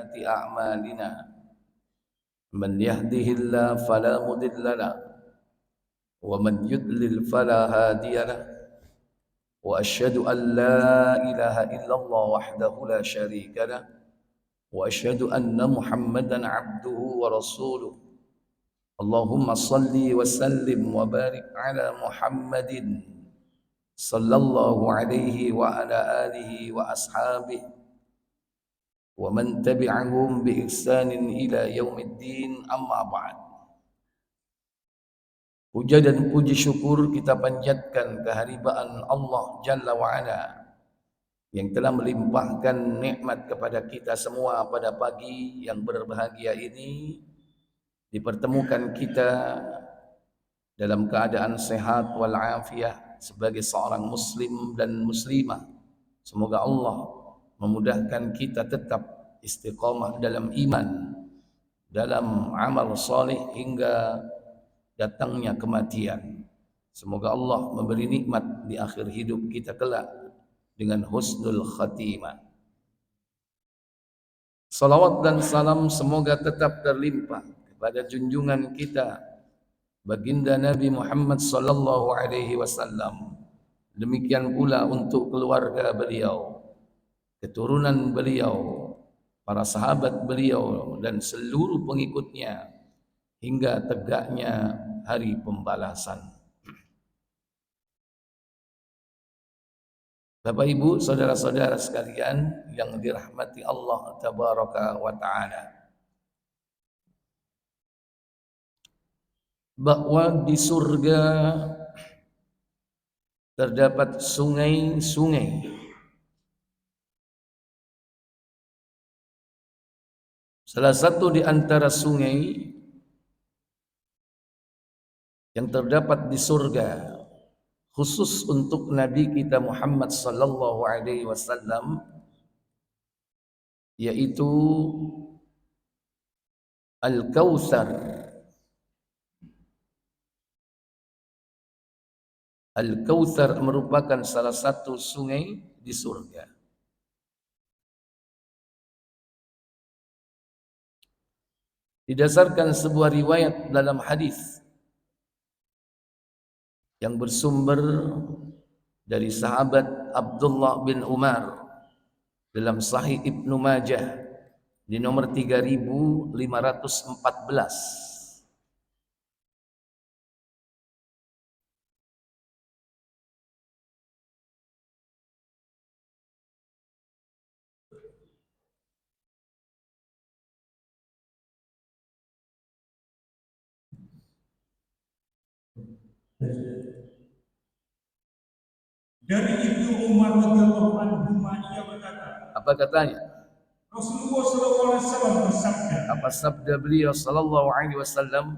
سيئات أعمالنا من يهده الله فلا مضل له ومن يضلل فلا هادي له وأشهد أن لا إله إلا الله وحده لا شريك له وأشهد أن محمدا عبده ورسوله اللهم صل وسلم وبارك على محمد صلى الله عليه وعلى آله وأصحابه ومن تبعهم بإحسان إلى يوم الدين أما بعد. Puja dan puji syukur kita panjatkan kehadiran Allah Jalla wa'ala yang telah melimpahkan nikmat kepada kita semua pada pagi yang berbahagia ini. Dipertemukan kita dalam keadaan sehat walafiat sebagai seorang muslim dan muslimah. Semoga Allah memudahkan kita tetap istiqamah dalam iman, dalam amal salih hingga datangnya kematian. Semoga Allah memberi nikmat di akhir hidup kita kelak dengan husnul khatimah. Salawat dan salam semoga tetap terlimpah kepada junjungan kita baginda Nabi Muhammad sallallahu alaihi wasallam. Demikian pula untuk keluarga beliau, keturunan beliau, para sahabat beliau dan seluruh pengikutnya hingga tegaknya hari pembalasan. Bapak Ibu, saudara-saudara sekalian yang dirahmati Allah Tabaraka wa Ta'ala, bahwa di surga terdapat sungai-sungai. Salah satu di antara sungai yang terdapat di surga khusus untuk Nabi kita Muhammad sallallahu alaihi wasallam yaitu Al-Kautsar. Al-Kautsar merupakan salah satu sungai di surga. Didasarkan sebuah riwayat dalam hadis yang bersumber dari sahabat Abdullah bin Umar dalam Sahih Ibnu Majah di nomor 3514. Dari Ibnu Umar radhiyallahu anhu ia berkata, apa katanya? Rasulullah sallallahu alaihi wasallam bersabda. Apa sabda beliau sallallahu alaihi wasallam?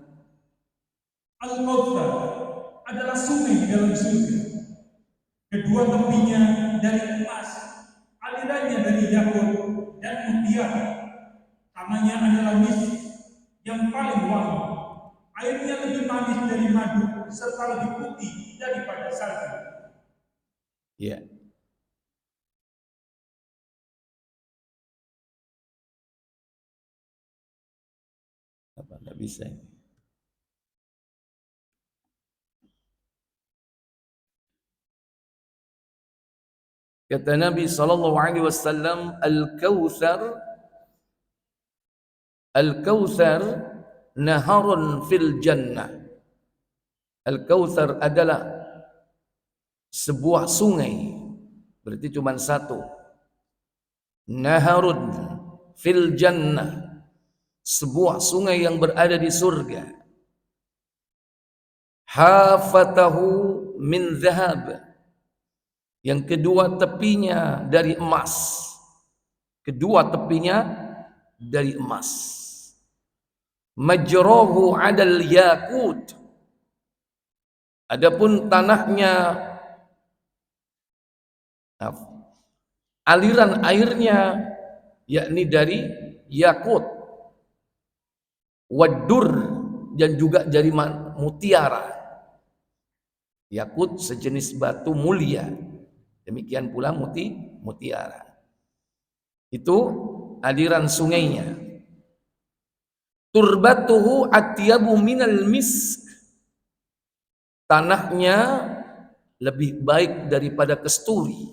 Al-Kautsar adalah sungai di dalam surga. Kedua tepinya dari emas, alirannya dari yakut dan mutiara. Tanahnya adalah misk yang paling wangi. Airnya lebih manis dari madu serta lebih putih daripada salju. Ya. Apa enggak bisa ini? Kata Nabi sallallahu alaihi wasallam, Al-Kautsar naharun fil jannah. Al-Kautsar adalah sebuah sungai. Berarti cuma satu. Naharun fil jannah. Sebuah sungai yang berada di surga. Hafatahu min zahab. Yang kedua tepinya dari emas. Kedua tepinya dari emas. Majrahu adal yakut. Adapun tanahnya, aliran airnya yakni dari yakut, wadur dan juga dari mutiara. Yakut sejenis batu mulia. Demikian pula mutiara. Itu aliran sungainya. Turbatuhu atyabu minal misk, tanahnya lebih baik daripada kesturi.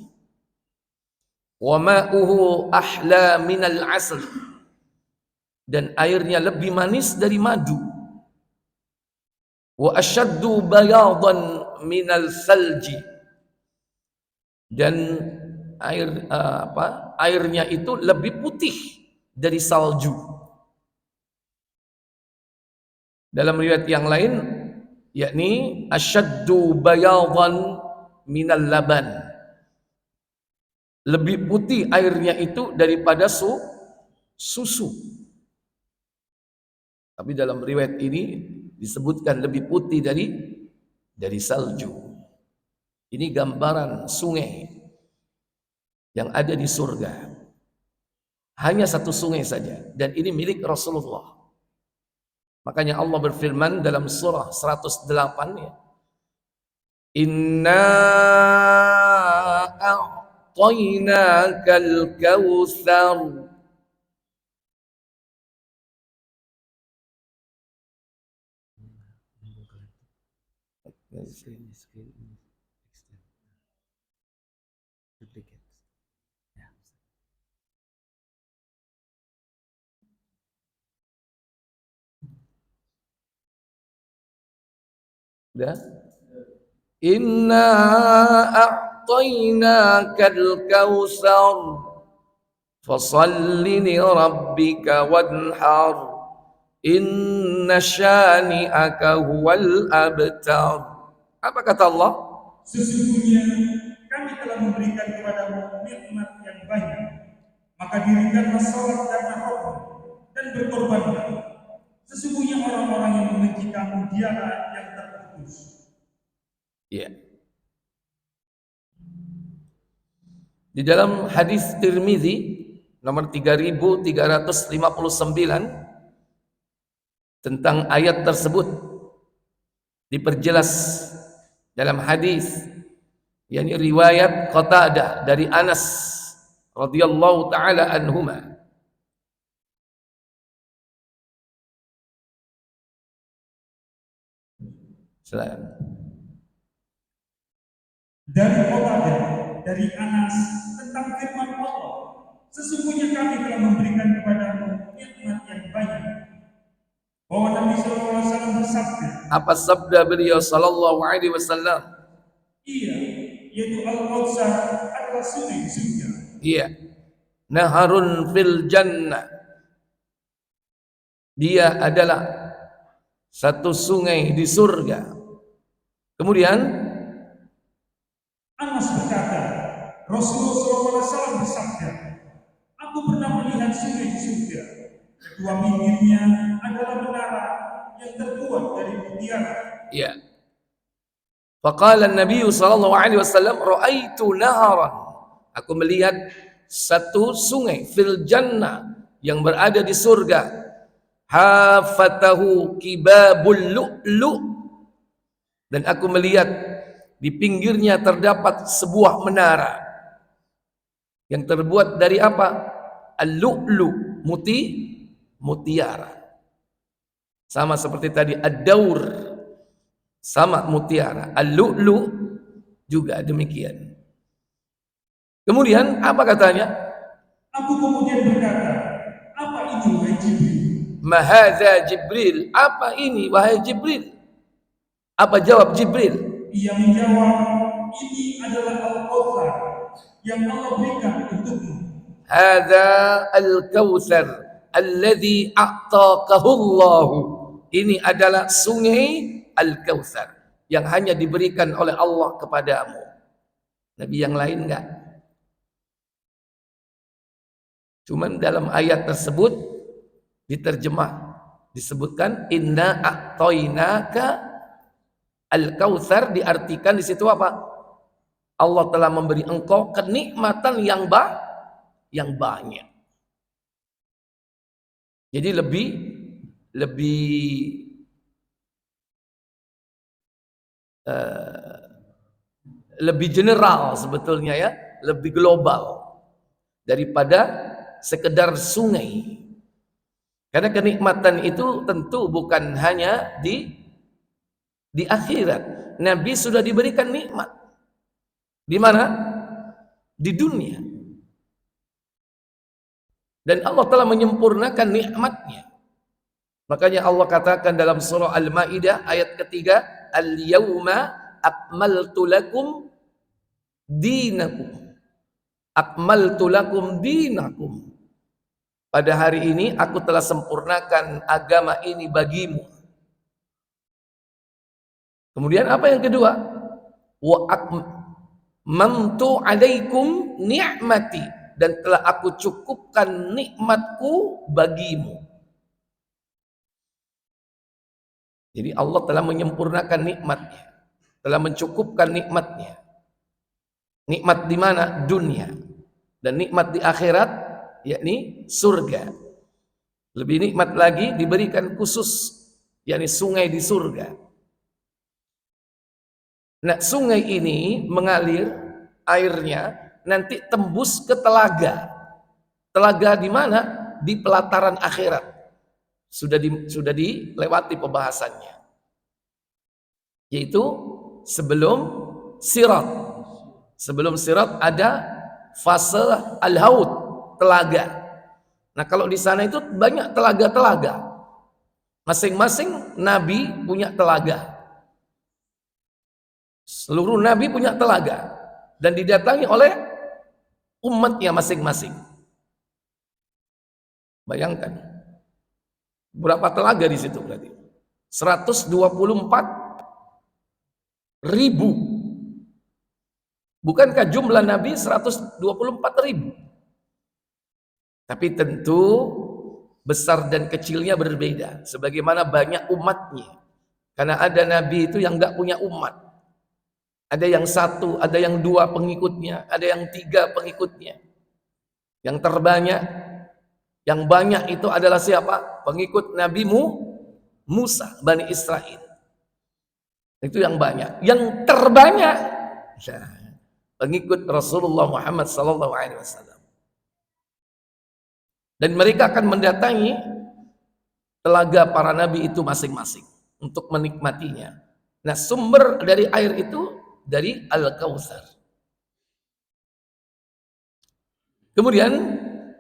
Wa ma'uhu ahla minal asl, dan airnya lebih manis dari madu. Wa ashaddu bayadan minal salji, dan airnya itu lebih putih dari salju. Dalam riwayat yang lain, yakni ashaddu bayadan minal laban, lebih putih airnya itu daripada susu. Tapi dalam riwayat ini disebutkan lebih putih dari salju. Ini gambaran sungai yang ada di surga. Hanya satu sungai saja, dan ini milik Rasulullah. Makanya Allah berfirman dalam surah 108 ya. Inna a'tainakal kautsar. Dah? Inna a'tainakal kautsar fasalli li rabbika wanhar inna syani'aka huwal abtar. Apa kata Allah? Sesungguhnya kami telah memberikan kepadamu nikmat yang banyak, maka dirikanlah salat karena Allah dan berkorbanlah. Sesungguhnya orang-orang yang membenci kamu dialah yang terputus. Ya. Di dalam hadis Tirmizi nomor 3359 tentang ayat tersebut diperjelas dalam hadis, yakni riwayat Qatadah dari Anas radhiyallahu taala anhuma. Silakan. Dari Qatadah dari Anas tentang firman Allah, sesungguhnya kami telah memberikan kepadamu nikmat yang banyak. Bahwa Nabi sallallahu alaihi wasallam bersabda. Apa sabda beliau sallallahu alaihi wasallam? Iya, yaitu Al-Kautsar adalah sungai di surga. Iya. Naharun fil jannah. Dia adalah satu sungai di surga. Kemudian Anas berkata, Rasulullah SAW bersabda, aku pernah melihat sungai di surga. Kedua bibirnya adalah menara yang terbuat dari mutiara. ya. Faqala Nabi sallallahu alaihi wasallam, "Ra'aitu naharan." Aku melihat satu sungai fil jannah yang berada di surga. Hafatahu kibabul lu'lu'. Dan aku melihat di pinggirnya terdapat sebuah menara yang terbuat dari apa? Al-lu'lu', mutiara. Sama seperti tadi ad-daur, sama mutiara. Al-lu'lu' juga demikian. Kemudian apa katanya? Aku kemudian berkata, apa ini wahai Jibril? Mahadza Jibril. Apa ini wahai Jibril? Apa jawab Jibril? Ia menjawab, ini adalah Al-Kautsar yang Allah berikan untukmu. Hadza al-kautsar alladzi a'taqahu Allah. Ini adalah sungai Al-Kautsar yang hanya diberikan oleh Allah kepadamu. Nabi yang lain enggak. Cuman dalam ayat tersebut diterjemah disebutkan inna a'tainaka al-kautsar, diartikan di situ apa? Allah telah memberi engkau kenikmatan yang banyak. Jadi lebih general sebetulnya ya, lebih global daripada sekedar sungai. Karena kenikmatan itu tentu bukan hanya di akhirat. Nabi sudah diberikan nikmat. Di mana? Di dunia. Dan Allah telah menyempurnakan nikmatnya. Makanya Allah katakan dalam surah Al-Maidah ayat ketiga, Al-yawma akmaltu lakum dinakum. Akmaltu lakum dinakum. Pada hari ini aku telah sempurnakan agama ini bagimu. Kemudian apa yang kedua? Wa atmamtu alaikum ni'mati, dan telah aku cukupkan nikmatku bagimu. Jadi Allah telah menyempurnakan nikmatnya, telah mencukupkan nikmatnya. Nikmat di mana? Dunia. Dan nikmat di akhirat, yakni surga. Lebih nikmat lagi diberikan khusus, yakni sungai di surga. Nah, sungai ini mengalir airnya nanti tembus ke telaga. Telaga di mana? Di pelataran akhirat. Sudah dilewati pembahasannya. Yaitu sebelum sirat. Sebelum sirat ada fase al-haud, telaga. Nah, kalau di sana itu banyak telaga-telaga. Masing-masing nabi punya telaga. Seluruh nabi punya telaga dan didatangi oleh umatnya masing-masing. Bayangkan berapa telaga di situ berarti? 124.000. Bukankah jumlah nabi 124.000? Tapi tentu besar dan kecilnya berbeda, sebagaimana banyak umatnya. Karena ada nabi itu yang enggak punya umat. Ada yang 1, ada yang 2 pengikutnya, ada yang 3 pengikutnya. Yang terbanyak, yang banyak itu adalah siapa? Pengikut Nabi Musa, Bani Israel. Itu yang banyak. Yang terbanyak pengikut Rasulullah Muhammad SAW. Dan mereka akan mendatangi telaga para nabi itu masing-masing untuk menikmatinya. Nah, sumber dari air itu dari Al-Kautsar. Kemudian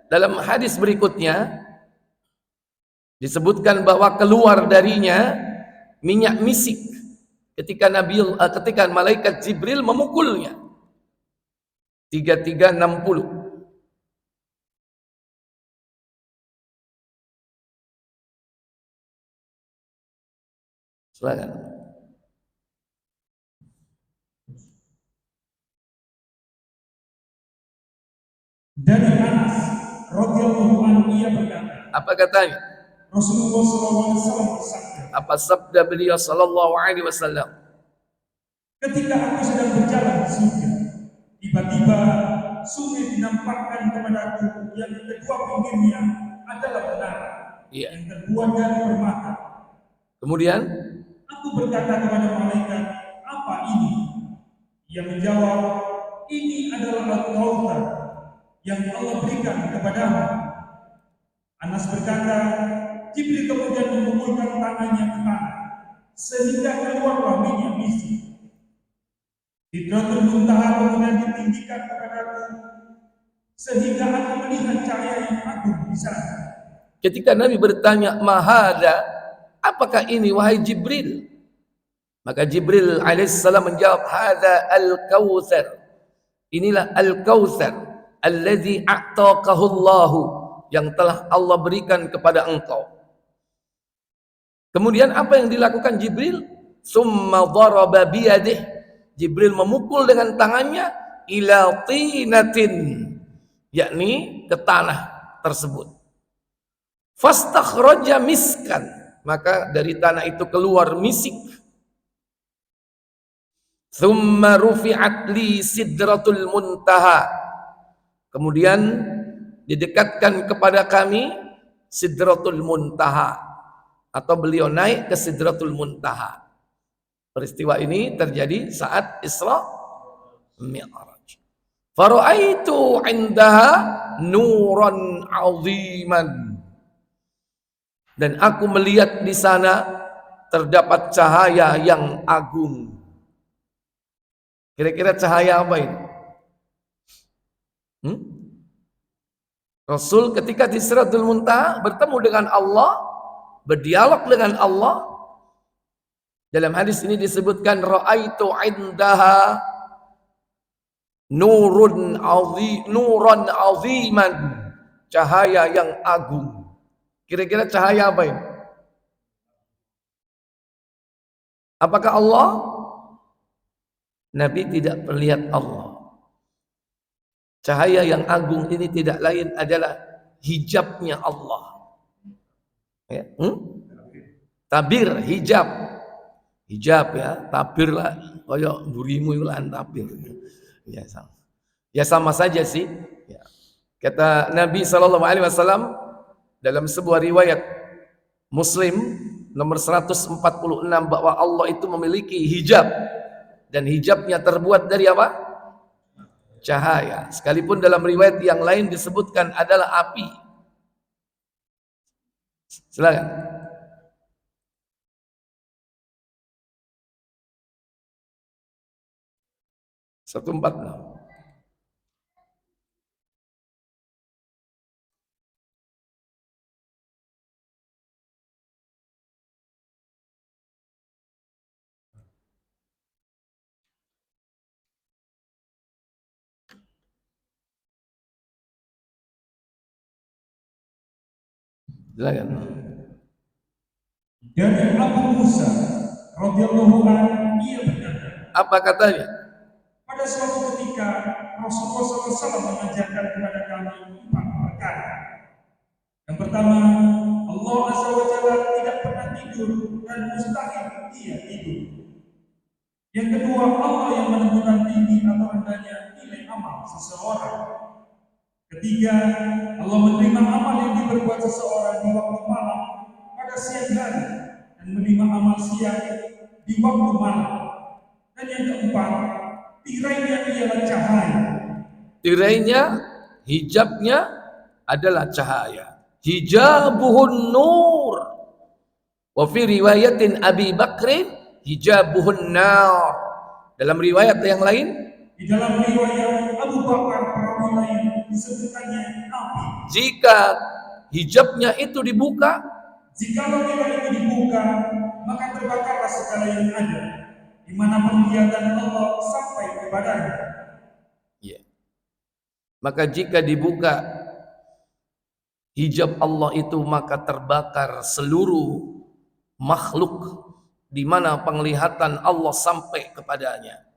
dalam hadis berikutnya disebutkan bahwa keluar darinya minyak misik ketika malaikat Jibril memukulnya. 3360. Silakan. Dari Anas radhiyallahu anhu ia berkata, apa katanya? Rasulullah SAW bersabda, apa sabda beliau sallallahu alaihi wasallam? Ketika aku sedang berjalan di surga, tiba-tiba sungai dinampakkan kepadaku yang kedua pinggirnya adalah menara yang terbuat dari permata. Kemudian aku berkata kepada malaikat, apa ini? Ia menjawab, ini adalah Al-Kautsar yang Allah berikan kepadamu. Anas berkata, Jibril kemudian memukulkan tangannya ke tanah sehingga keluarlah minyak misik. Sidratul Muntaha kemudian ditinggikan kepadaku sehingga aku melihat cahaya yang agung di sana. Ketika Nabi bertanya, mahada, apakah ini wahai Jibril? Maka Jibril alaihissalam menjawab, hada al-Kautsar. Inilah al-Kautsar allazi a'taqahu Allah, yang telah Allah berikan kepada engkau. Kemudian apa yang dilakukan Jibril? Summa daraba biyadih. Jibril memukul dengan tangannya ila tinatin, yakni ke tanah tersebut. Fastakhraja miskan, maka dari tanah itu keluar misik. Thumma rufi'at li sidratul muntaha, kemudian didekatkan kepada kami sidratul muntaha, atau beliau naik ke sidratul muntaha. Peristiwa ini terjadi saat Isra Mi'raj. Fara'aitu 'indaha nuran 'aziman. Dan aku melihat di sana terdapat cahaya yang agung. Kira-kira cahaya apa ini? Rasul ketika di Sidratul Muntaha bertemu dengan Allah, berdialog dengan Allah. Dalam hadis ini disebutkan ra'aitu 'indaha nuran aziman, cahaya yang agung. Kira-kira cahaya apa ini? Apakah Allah? Nabi tidak melihat Allah. Cahaya yang agung ini tidak lain adalah hijabnya Allah. Ya. Tabir, hijab. Hijab ya, tabir lah. Kayak burimu itu lah tabir. Ya sama. Ya sama saja sih. Ya. Kata Nabi SAW dalam sebuah riwayat Muslim nomor 146 bahwa Allah itu memiliki hijab. Dan hijabnya terbuat dari apa? Cahaya. Sekalipun dalam riwayat yang lain disebutkan adalah api. Silakan. Satu empat. Silakan. Dari Abu Musa radhiyallahu anhu, ia berkata, apa katanya? pada suatu ketika Rasulullah SAW mengajarkan kepada kami 4 perkara. Yang pertama, Allah Azza wa Jalla tidak pernah tidur dan mustahil dia tidur. Yang kedua, Allah yang menentukan tinggi atau rendahnya nilai amal seseorang. Ketiga, Allah menerima amal yang diperbuat seseorang di waktu malam pada siang hari dan menerima amal siang di waktu malam. Dan yang keempat, tirainya ialah cahaya. Tirainya, hijabnya adalah cahaya. Hijabuhun nur. Wa fi riwayatin Abi Bakrin hijabuhun nar. Dalam riwayat yang lain, di dalam riwayat Abu Bakar perawi lain disebutkannya api. Jika hijabnya itu dibuka, jikalau itu dibuka, maka terbakarlah segala yang ada, di mana penglihatan Allah sampai kepadanya. Ya. Maka jika dibuka hijab Allah itu, maka terbakar seluruh makhluk di mana penglihatan Allah sampai kepadanya.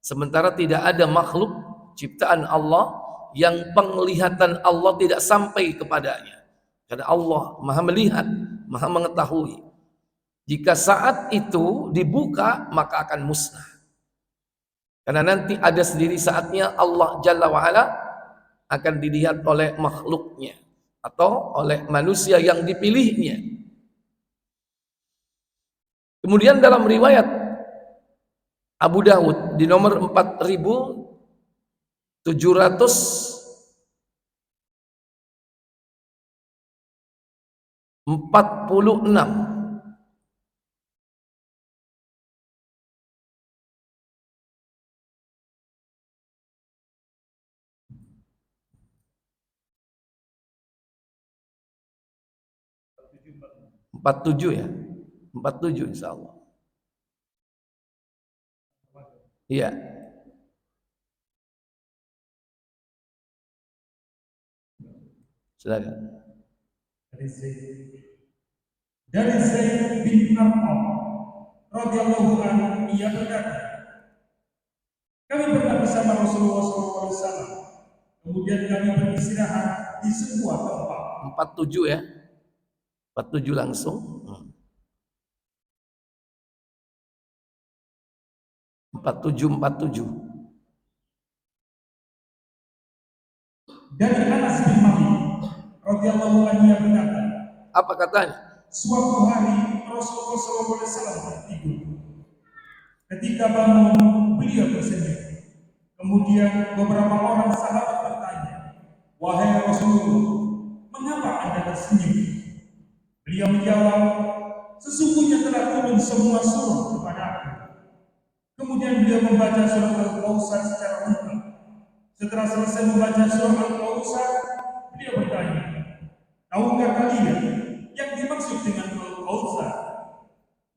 Sementara tidak ada makhluk ciptaan Allah yang penglihatan Allah tidak sampai kepadanya. Karena Allah Maha melihat, Maha mengetahui. Jika saat itu dibuka, maka akan musnah. Karena nanti ada sendiri saatnya Allah Jalla wa'ala akan dilihat oleh makhluknya atau oleh manusia yang dipilihnya. Kemudian dalam riwayat Abu Dawud di nomor 4746. Empat tujuh ya, 47 insya Allah. Iya. Silakan. Dari Zaid bin Arqam radhiyallahu anhu, ia berkata, kami pernah bersama Rasulullah SAW. Kemudian kami beristirahat di sebuah tempat. 47 ya. 47 langsung. 47. Dari Anas bin Malik radhiyallahu anhu ia berkata, apa katanya? Suatu hari Rasulullah SAW tertidur. Ketika bangun, beliau bersenyum. Kemudian beberapa orang sahabat bertanya, "Wahai Rasulullah, mengapa Anda tersenyum?" Beliau menjawab, "Sesungguhnya telah turun semua surah kepada aku." Kemudian beliau membaca surat Al-Kautsar secara lengkap. Setelah selesai membaca surat Al-Kautsar, beliau bertanya, "Tahukah kalian yang dimaksud dengan Al-Kautsar?"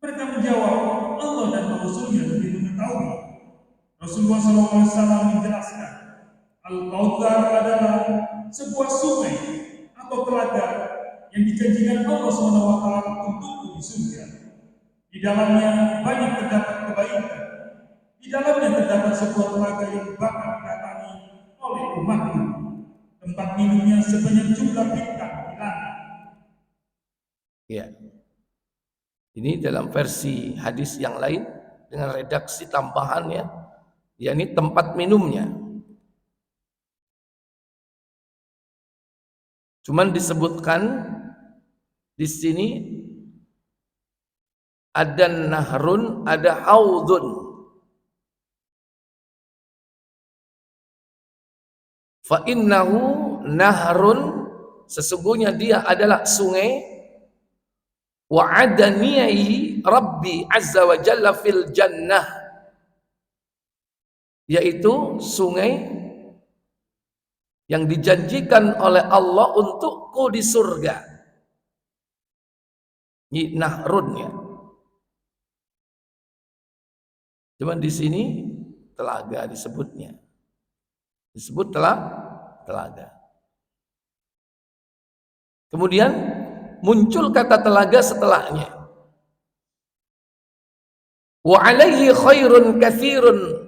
Mereka menjawab, "Allah dan Rasulnya lebih mengetahui." Rasulullah SAW menjelaskan, Al-Kautsar adalah sebuah sungai atau telaga yang dijanjikan Allah SWT untukku di surga. Di dalamnya banyak terdapat kebaikan. Di dalamnya terdapat sebuah telaga yang bakal didatangi oleh umatku. Tempat minumnya sebanyak jumlah bintang di langit. Ya. Ini dalam versi hadis yang lain dengan redaksi tambahannya, yakni tempat minumnya. Cuman disebutkan di sini ada nahrun, ada haudun. Fa innahu nahrun, sesungguhnya dia adalah sungai. Wa adaniyai Rabbi azza wa jalla fil jannah, yaitu sungai yang dijanjikan oleh Allah untukku di surga. Ini nahrunnya. Cuman di sini telaga disebutnya. Disebut telaga. Kemudian muncul kata telaga setelahnya. Wa alaihi khairun katsirun.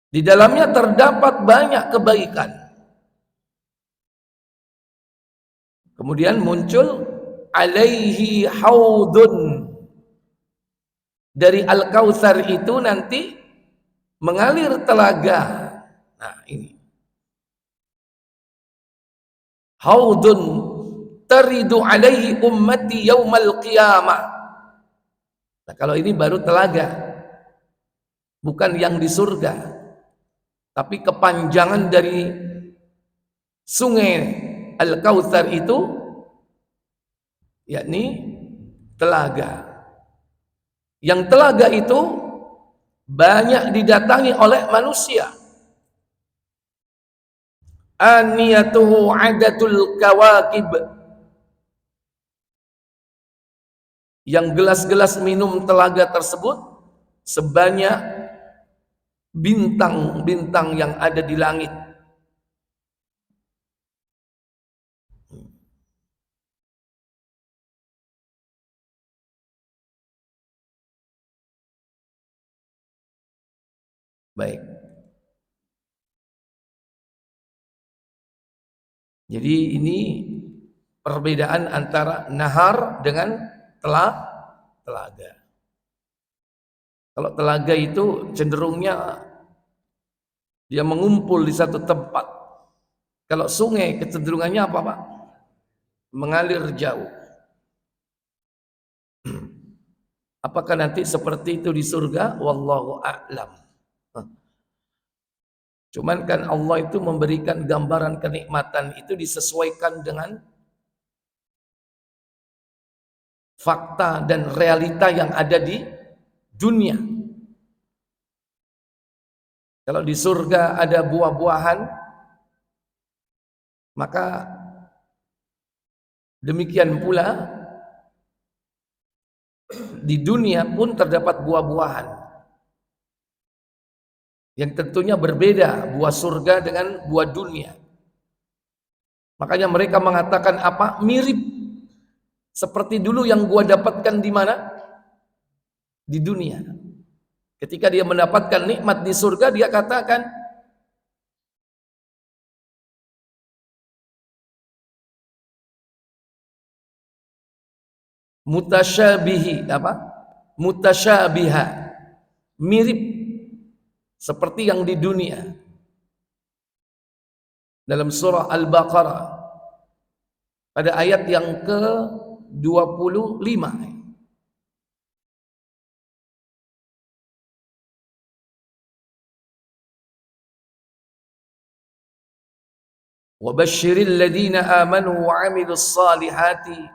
Di dalamnya terdapat banyak kebaikan. Kemudian muncul alaihi haudun. Dari Al-Kautsar itu nanti mengalir telaga. Nah, ini. Haudun taridu alaihi ummati yaumal qiyamah. Nah, kalau ini baru telaga. Bukan yang di surga. Tapi kepanjangan dari sungai Al-Kautsar itu yakni telaga. Yang telaga itu banyak didatangi oleh manusia. Aniyatuhu adatul kawakib. Yang gelas-gelas minum telaga tersebut sebanyak bintang-bintang yang ada di langit. Baik. Jadi ini perbedaan antara nahar dengan telaga. Kalau telaga itu cenderungnya dia mengumpul di satu tempat. Kalau sungai kecenderungannya apa, Pak? Mengalir jauh. Apakah nanti seperti itu di surga? Wallahu a'lam. Cuman kan Allah itu memberikan gambaran kenikmatan itu disesuaikan dengan fakta dan realita yang ada di dunia. Kalau di surga ada buah-buahan, maka demikian pula di dunia pun terdapat buah-buahan yang tentunya berbeda, buah surga dengan buah dunia. Makanya mereka mengatakan apa? Mirip seperti dulu yang gua dapatkan di mana? Di dunia. Ketika dia mendapatkan nikmat di surga, dia katakan mutasyabihi apa? Mutasyabiha. Mirip seperti yang di dunia. Dalam surah Al-Baqarah pada ayat yang ke-25. Wa basyiril ladzina amanu wa 'amilus salihati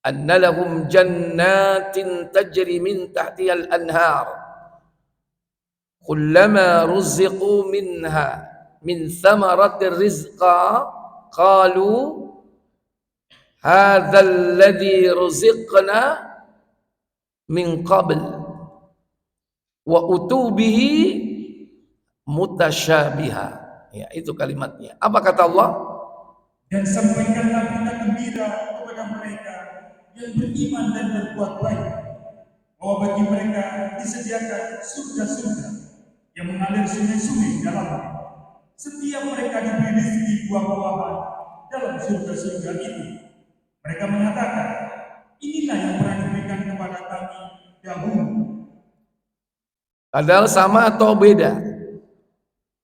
anna lahum jannatin tajri min tahtihal anhar kullama ruziqu minha min thamaratir rizqa qalu hadzal ladzi ruziqna min qabl wa utubihi mutasyabiha. Ya, itu kalimatnya. Apa kata Allah? Dan sampaikanlah berita gembira kepada mereka yang beriman dan berbuat baik, bahwa bagi mereka disediakan surga-surga yang mengalir sungai-sungai dalamnya. Setiap mereka diberi rezeki buah-buahan dalam surga-surga itu. Mereka mengatakan, inilah yang pernah diberikan kepada kami dahulu. Padahal sama atau beda?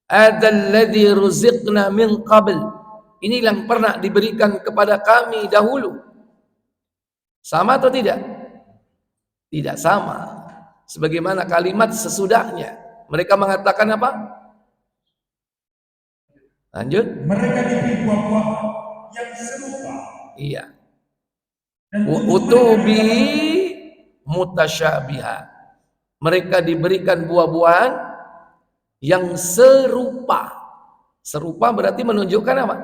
Adzalladzi ruziqna min qabl. Ini yang pernah diberikan kepada kami dahulu. Sama atau tidak? Tidak sama. Sebagaimana kalimat sesudahnya. Mereka mengatakan apa? Lanjut. Mereka diberi buah-buahan yang serupa. Iya. Utubi mutasyabiha. Mereka diberikan buah-buahan yang serupa. Serupa berarti menunjukkan apa?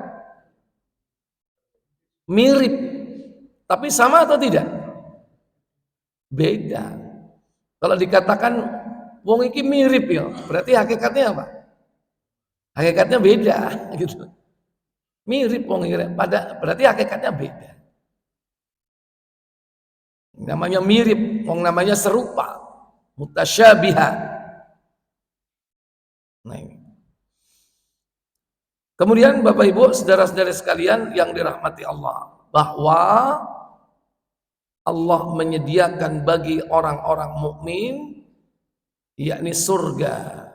Mirip. Tapi sama atau tidak? Beda. Kalau dikatakan wong iki mirip ya, berarti hakikatnya apa? Hakikatnya beda gitu. Mirip wong iki, berarti hakikatnya beda. Namanya mirip, wong namanya serupa. Mutasyabiha. Nah, ini. Kemudian Bapak Ibu, saudara-saudara sekalian yang dirahmati Allah, bahwa Allah menyediakan bagi orang-orang mukmin yakni surga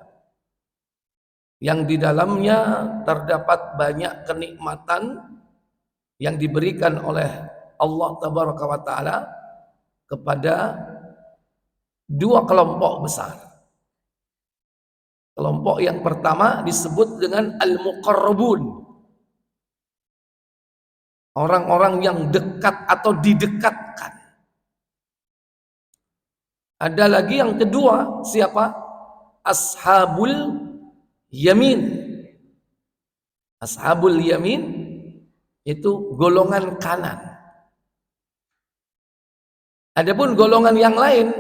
yang di dalamnya terdapat banyak kenikmatan yang diberikan oleh Allah Tabaraka wa Ta'ala kepada dua kelompok besar. Kelompok yang pertama disebut dengan al-muqarrabun. Orang-orang yang dekat atau didekatkan. Ada lagi yang kedua, siapa? Ashabul yamin. Ashabul yamin itu golongan kanan. Adapun golongan yang lain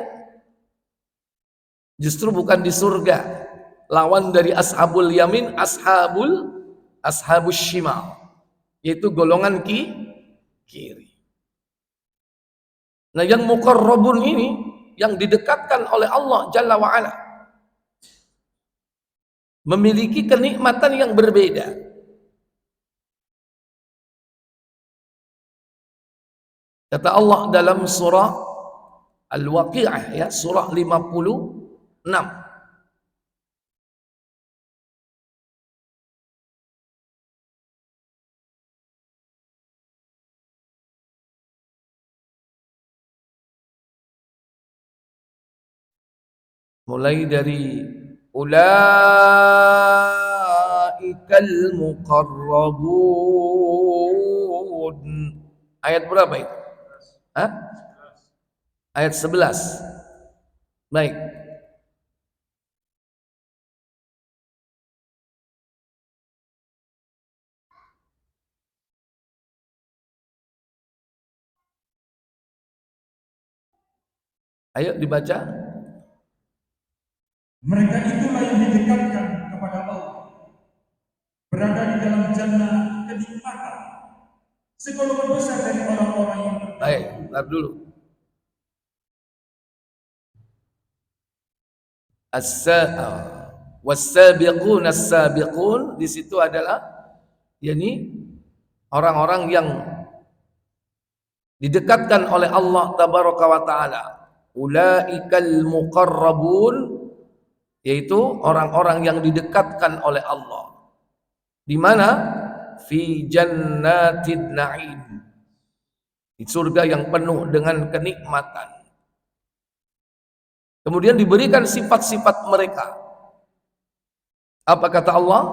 justru bukan di surga. Lawan dari ashabul yamin, ashabus shimal, yaitu golongan kiri. Nah, yang muqarrabun ini yang didekatkan oleh Allah Jalla wa Ala memiliki kenikmatan yang berbeda. Kata Allah dalam surah Al-Waqi'ah, ya, surah 56. Mulai dari ulaikal muqarrabun. Ayat berapa itu? Hah? Ayat 11. Baik. Ayo dibaca. Mereka itulah yang didekatkan kepada Allah, berada di dalam jannah kenikmatan, segolongan besar dari orang-orang yang bertakwa. Baik, bentar dulu. Was-sabiqun as-sabiqun di situ adalah yakni orang-orang yang didekatkan oleh Allah Tabaraka wa Ta'ala. Ulaikal muqarrabun, yaitu orang-orang yang didekatkan oleh Allah. Di mana? Fi jannatid na'im. Di surga yang penuh dengan kenikmatan. Kemudian diberikan sifat-sifat mereka. Apa kata Allah?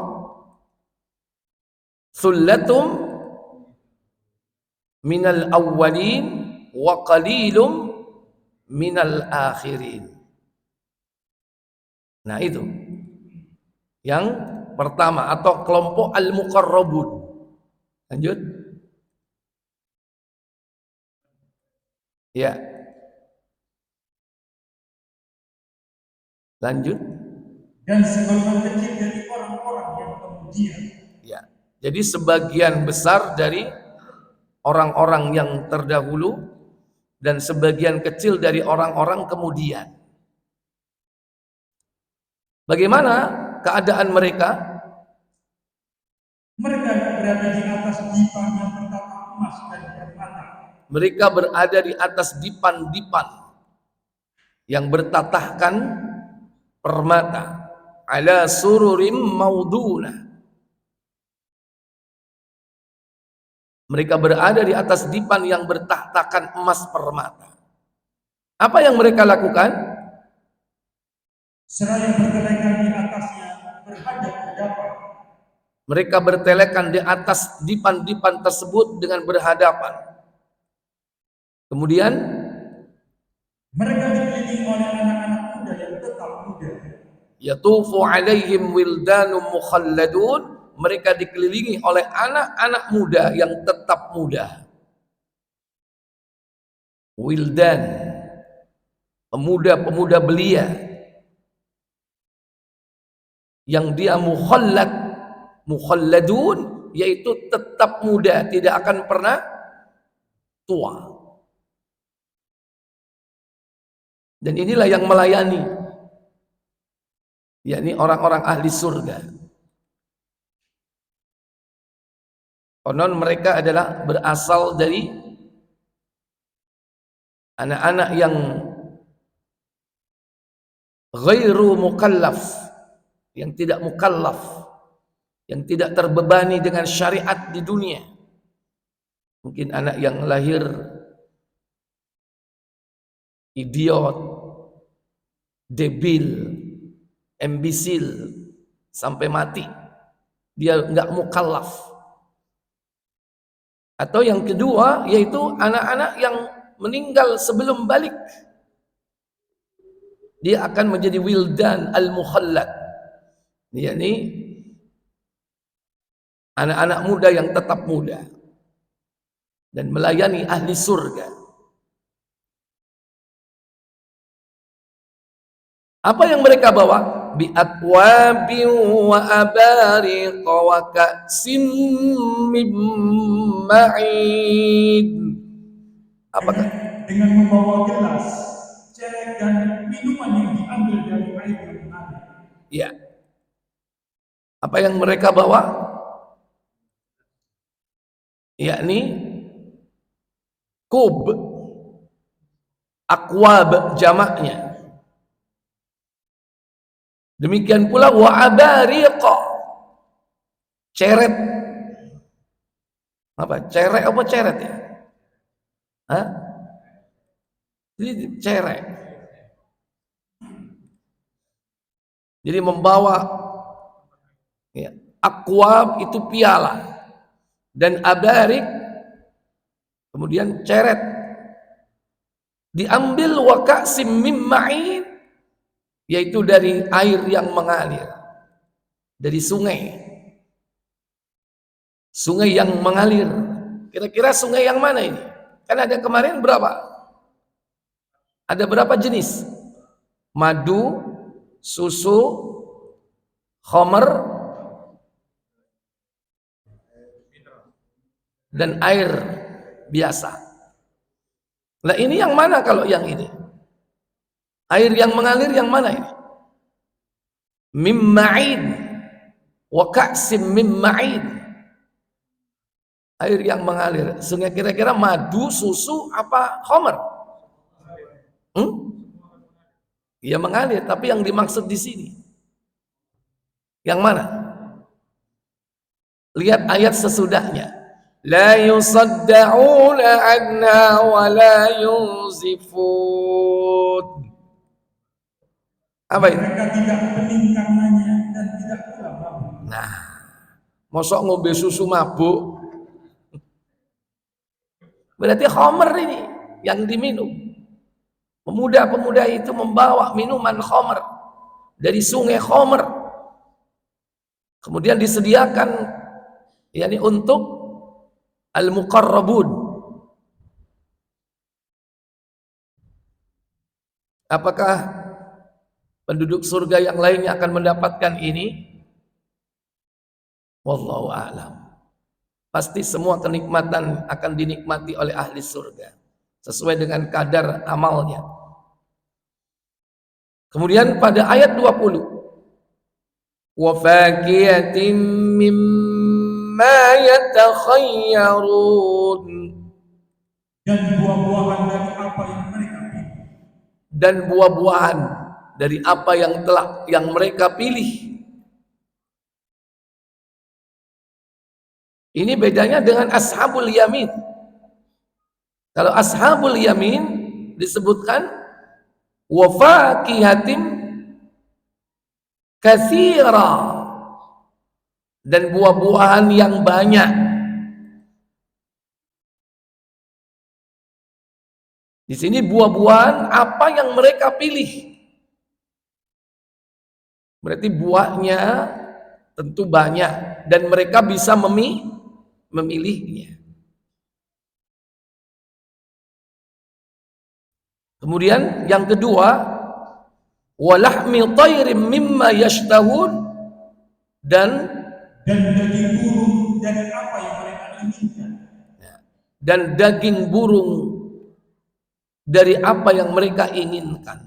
Thullatum minal awwalin wa qalilum minal akhirin. Nah itu yang pertama, atau kelompok al-muqarrabun. Lanjut. Ya. Lanjut. Dan segolongan kecil dari orang-orang yang kemudian. Ya. Jadi sebagian besar dari orang-orang yang terdahulu dan sebagian kecil dari orang-orang kemudian. Bagaimana keadaan mereka? Mereka berada di atas dipan yang bertata emas dan permata. Mereka berada di atas dipan-dipan yang bertatahkan permata. Ala sururim mauduna. Mereka berada di atas dipan yang bertahtakan emas permata. Apa yang mereka lakukan? Seraya bertelekan di atasnya berhadap-hadapan. Mereka bertelekan di atas dipan-dipan tersebut dengan berhadapan. Kemudian mereka dikelilingi oleh anak-anak muda yang tetap muda. Yatufu alaihim wildanum mukhalladun. Mereka dikelilingi oleh anak-anak muda yang tetap muda. Wildan, pemuda-pemuda belia yang dia mukhalladun, yaitu tetap muda, tidak akan pernah tua. Dan inilah yang melayani, yakni orang-orang ahli surga. Konon mereka adalah berasal dari anak-anak yang ghairu mukallaf, yang tidak mukallaf, yang tidak terbebani dengan syariat di dunia. Mungkin anak yang lahir idiot, debil, embisil sampai mati, dia nggak mukallaf. Atau yang kedua, yaitu anak-anak yang meninggal sebelum balik, dia akan menjadi wildan al-mukhallad, yakni anak-anak muda yang tetap muda dan melayani ahli surga. Apa yang mereka bawa? Bi atwabi wa abariq wa ka'sim min ma'in. Apakah dengan membawa gelas, cek dan minuman yang diambil dari air yang mengalir. Ya. Apa yang mereka bawa? Yakni kub, akwab jamaknya. Demikian pula wa abariqa, ceret. Apa? Cerek apa ceret ya? Hah? Jadi cerek. Jadi membawa ya, akwab itu piala dan abarik kemudian ceret. Diambil wa ka'sim mim ma'in, yaitu dari air yang mengalir, dari sungai yang mengalir. Kira-kira sungai yang mana ini? Kan ada kemarin berapa? Ada berapa jenis? Madu, susu, khamr, dan air biasa. Nah ini yang mana kalau yang ini? Air yang mengalir yang mana ini? Mim ma'in wa ka'sim mim ma'in. Air yang mengalir. Sehingga kira-kira madu, susu, apa khamr? Ya mengalir, tapi yang dimaksud di sini yang mana? Lihat ayat sesudahnya. La yusadda'una anha wa la yunzifun. Apa itu? Mereka tidak bening karenanya dan tidak pula bau. Nah, Mosok ngombe susu mabuk. Berarti khamr ini yang diminum. Pemuda-pemuda itu membawa minuman khamr dari sungai khamr. Kemudian disediakan yakni untuk al-muqarrabun. Apakah penduduk surga yang lainnya akan mendapatkan ini? Wallahu a'lam. Pasti semua kenikmatan akan dinikmati oleh ahli surga sesuai dengan kadar amalnya. Kemudian pada ayat 20, wa fakiyatin mimma yatakhayyarun, dan buah-buahan dari apa yang mereka pilih. Dan buah-buahan dari apa yang mereka pilih. Ini bedanya dengan ashabul yamin. Kalau ashabul yamin disebutkan wa fakihatin katsira, dan buah-buahan yang banyak. Di sini buah-buahan apa yang mereka pilih. Berarti buahnya tentu banyak dan mereka bisa memilihnya. Kemudian yang kedua, walahmi tayrim mimma yashtahun, dan daging burung dari apa yang mereka inginkan. Dan daging burung dari apa yang mereka inginkan.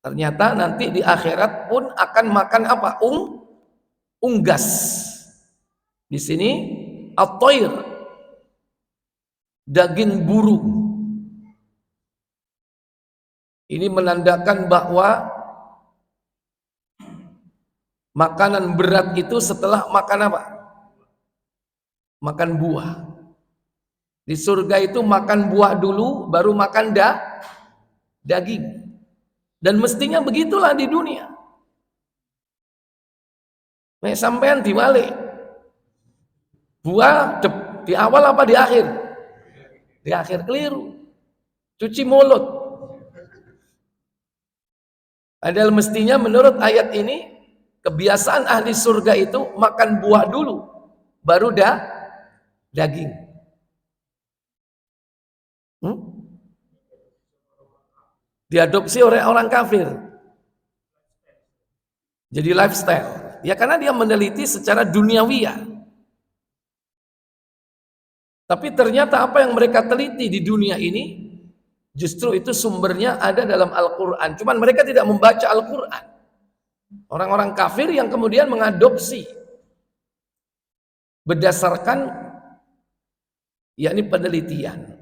Ternyata nanti di akhirat pun akan makan apa? Unggas. Di sini at-tayr, daging burung. Ini menandakan bahwa makanan berat itu setelah makan apa? Makan buah. Di surga itu makan buah dulu, baru makan daging. Dan mestinya begitulah di dunia. Nek sampean diwalik, buah di awal apa di akhir? Di akhir, keliru. Cuci mulut. Padahal mestinya menurut ayat ini kebiasaan ahli surga itu makan buah dulu, baru daging. Diadopsi oleh orang kafir. Jadi lifestyle. Ya karena dia meneliti secara duniawiya. Tapi ternyata apa yang mereka teliti di dunia ini justru itu sumbernya ada dalam Al-Quran. Cuman mereka tidak membaca Al-Quran. Orang-orang kafir yang kemudian mengadopsi berdasarkan yakni penelitian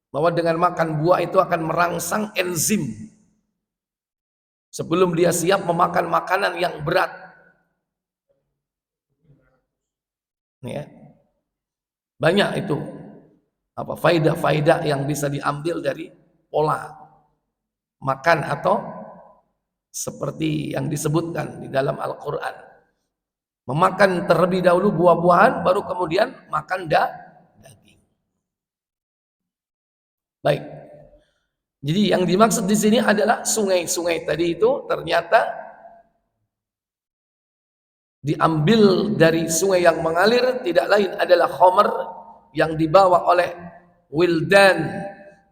bahwa dengan makan buah itu akan merangsang enzim sebelum dia siap memakan makanan yang berat. Ya. Banyak itu faidah-faidah yang bisa diambil dari pola makan atau seperti yang disebutkan di dalam Al-Quran. Memakan terlebih dahulu buah-buahan, baru kemudian makan daging. Baik. Jadi yang dimaksud di sini adalah sungai-sungai tadi itu ternyata diambil dari sungai yang mengalir, tidak lain adalah khamr yang dibawa oleh wildan,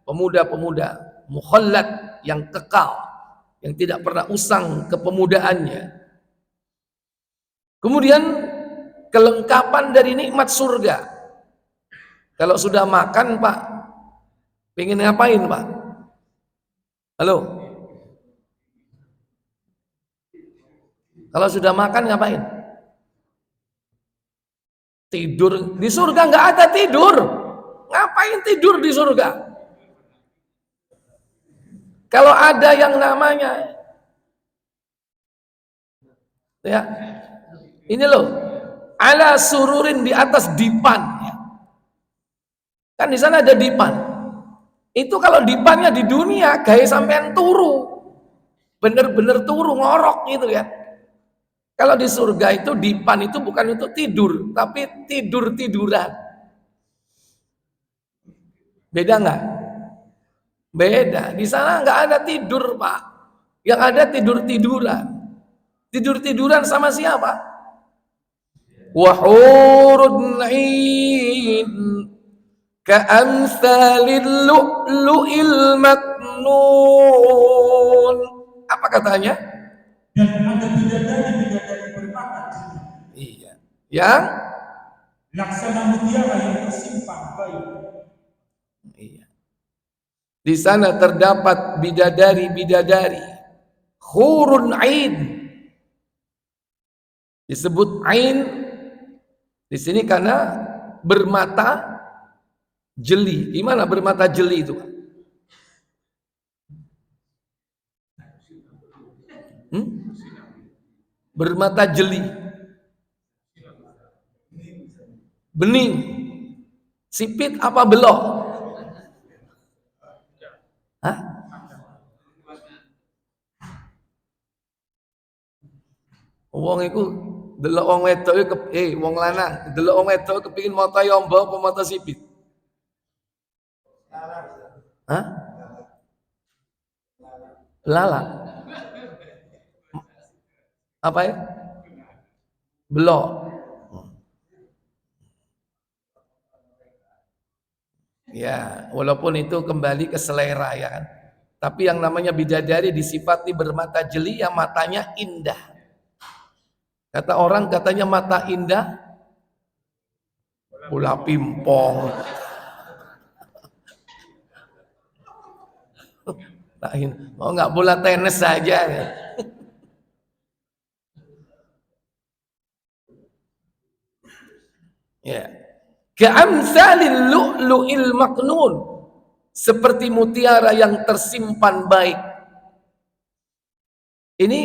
pemuda-pemuda mukhallad yang kekal, yang tidak pernah usang kepemudaannya. Kemudian kelengkapan dari nikmat surga. Kalau sudah makan, Pak, pengen ngapain, Pak? Halo? Kalau sudah makan ngapain? Tidur. Di surga nggak ada tidur. Ngapain tidur di surga? Kalau ada yang namanya ya, ini loh, ala sururin, di atas dipan. Kan di sana ada dipan. Itu kalau dipannya di dunia, gaya sampean turu, bener-bener turu, ngorok gitu ya. Kalau di surga itu dipan itu bukan untuk tidur, tapi tidur-tiduran. Beda nggak? Beda. Di sana nggak ada tidur, Pak. Yang ada tidur-tiduran. Tidur-tiduran sama siapa? Wahurun 'ain ka'amsalil lu'lu'il maknun. Apa katanya? Dan ada bidadari-bidadari bermata jeli. Iya. Yang Laksana mutiara yang tersimpan baik. iya. Di sana terdapat bidadari-bidadari, hurun ain. Disebut ain di sini karena bermata jeli. Gimana bermata jeli itu? Bermata jeli. Bening. Sipit apa belok? Hah? Wong iku delok wong wedok wong lanang delok wong wedok kepengin mata yombo apa mata sipit? Hah? Lala. Apa ya? Belok. Ya, walaupun itu kembali ke selera ya kan. Tapi yang namanya bidadari disifati bermata jeli, yang matanya indah. Kata orang katanya mata indah, bola pimpong. Oh nggak bola tenis saja. Ya. Ka'amsalil lu'lu'il maknun. Seperti mutiara yang tersimpan baik. Ini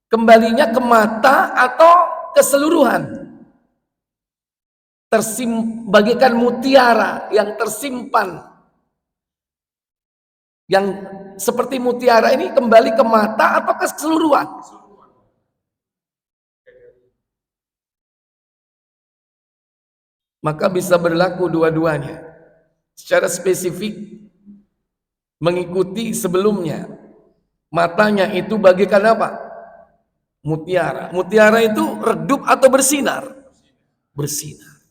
kembalinya ke mata atau keseluruhan? Bagikan mutiara yang tersimpan. Yang seperti mutiara ini kembali ke mata atau keseluruhan? Maka bisa berlaku dua-duanya. Secara spesifik mengikuti sebelumnya. Matanya itu bagikan apa? Mutiara. Mutiara itu redup atau bersinar? Bersinar.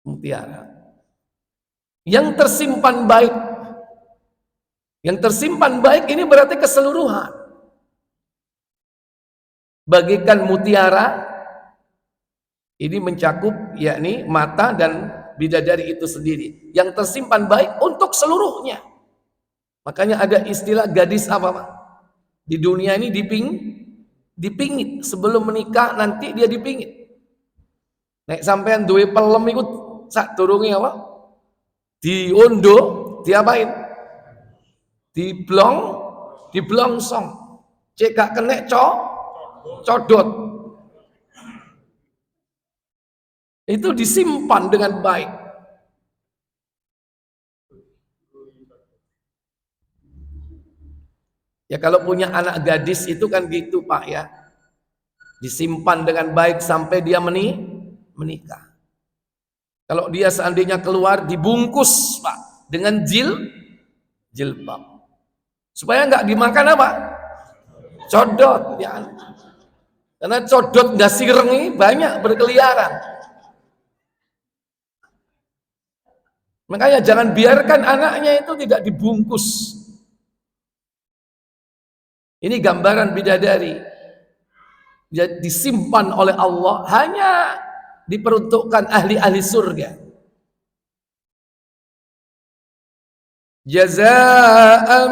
Mutiara. Yang tersimpan baik. Yang tersimpan baik ini berarti keseluruhan. Bagikan mutiara ini mencakup yakni mata dan bidadari itu sendiri. Yang tersimpan baik untuk seluruhnya. Makanya ada istilah gadis apa Pak? Di dunia ini dipingit. Sebelum menikah nanti dia dipingit. Nek sampean duwe pelem iku sak durunge apa? Diondo, diapain? Diblongsong. Cek gak kena codot. Itu disimpan dengan baik. Ya kalau punya anak gadis itu kan gitu Pak ya. Disimpan dengan baik sampai dia menikah. Kalau dia seandainya keluar dibungkus Pak dengan jilbab. Supaya nggak dimakan apa? Codot ya. Karena codot nggak sireng banyak berkeliaran. Makanya jangan biarkan anaknya itu tidak dibungkus. Ini gambaran bidadari. Dia disimpan oleh Allah hanya diperuntukkan ahli-ahli surga. Jazaa'an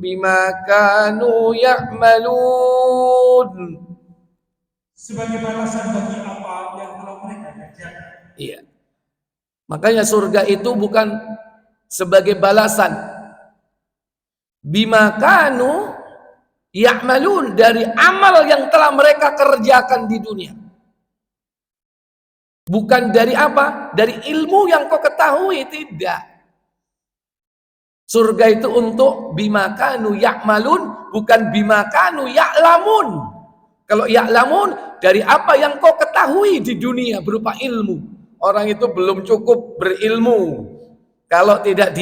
bima kanu ya'malun. Sebagai balasan bagi apa yang telah mereka kerjakan. Iya. Makanya surga itu bukan sebagai balasan bima kanu ya'malun, dari amal yang telah mereka kerjakan di dunia. Bukan dari apa? Dari ilmu yang kau ketahui, tidak. Surga itu untuk bima kanu ya'malun, bukan bima kanu ya'lamun. Kalau ya'lamun, dari apa yang kau ketahui di dunia berupa ilmu. Orang itu belum cukup berilmu kalau tidak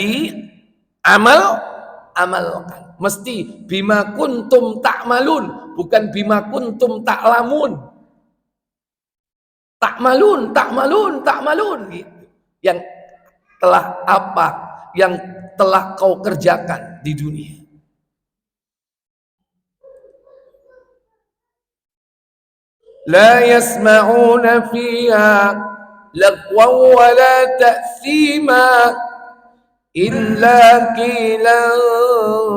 amalkan. Mesti bima kuntum ta'malun, bukan bima kuntum ta'lamun. Ta'malun gitu. Yang telah apa yang telah kau kerjakan di dunia. La yasma'una fiha lagwan wa la ta'thima illa qilan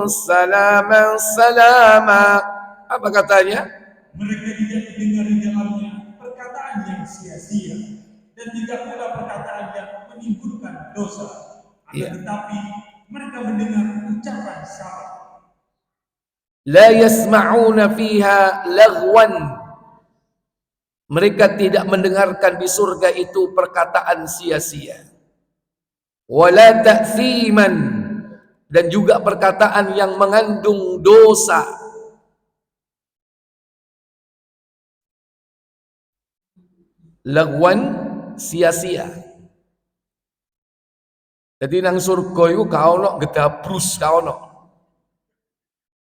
salaman salama. Apa katanya? Mereka tidak mendengar di dalamnya perkataan yang sia-sia dan tidak pula perkataan yang menimbulkan dosa. Tetapi mereka mendengar ucapan syafaat. La yasma'una fiha lagwan. Mereka tidak mendengarkan di surga itu perkataan sia-sia. Wala ta'thiman, dan juga perkataan yang mengandung dosa. Lagwan, sia-sia. Jadi nang surga itu kau no gedabrus kau no.